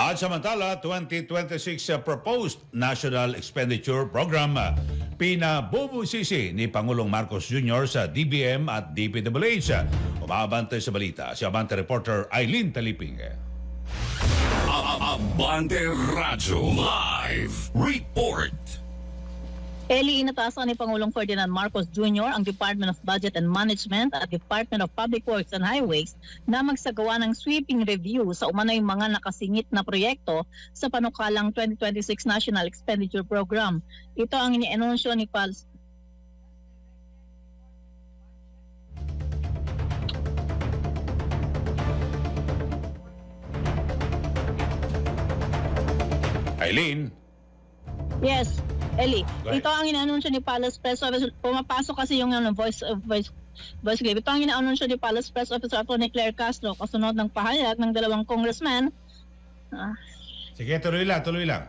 At samantala, 2026 proposed National Expenditure Program pinabubusisi ni Pangulong Marcos Jr. sa DBM at DPWH. Umabante sa balita si Abante reporter Aileen Taliping. Abante Radyo Live Report. Eli, inatasan ni Pangulong Ferdinand Marcos Jr. ang Department of Budget and Management at Department of Public Works and Highways na magsagawa ng sweeping review sa umano'y mga nakasingit na proyekto sa panukalang 2026 National Expenditure Program. Ito ang inianunsyo ni Pals. Aileen? Yes, Eli. Ito ang inaanunsyo ni Palace Press Officer. Pumapasok kasi yung voice clip. Ito ang inaanunsyo ni Palace Press Officer Atty. Claire Castro kasunod ng pahayag ng dalawang congressman. Sige, tuloy lang.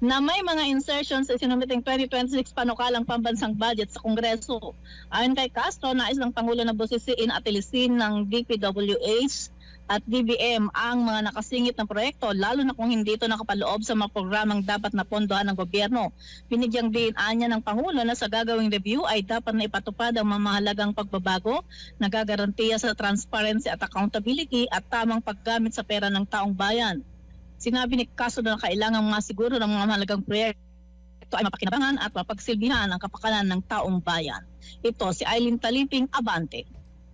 Na may mga insertions sa sinumiting 2026 panukalang pambansang budget sa Kongreso. Ayon kay Castro, nais ng Pangulo na busisiin at ilisin ng DPWH at DBM ang mga nakasingit na proyekto, lalo na kung hindi ito nakapaloob sa mga programang dapat na pondohan ng gobyerno. Binigyang diin-anya ng Pangulo na sa gagawing review ay dapat na ipatupad ang mamahalagang pagbabago na gagarantiya sa transparency at accountability at tamang paggamit sa pera ng taong bayan. Sinabi ni Castro na kailangang masiguro ng mga mahalagang proyekto ay mapakinabangan at mapagsilbihan ang kapakanan ng taong bayan. Ito si Aileen Taliping, Abante.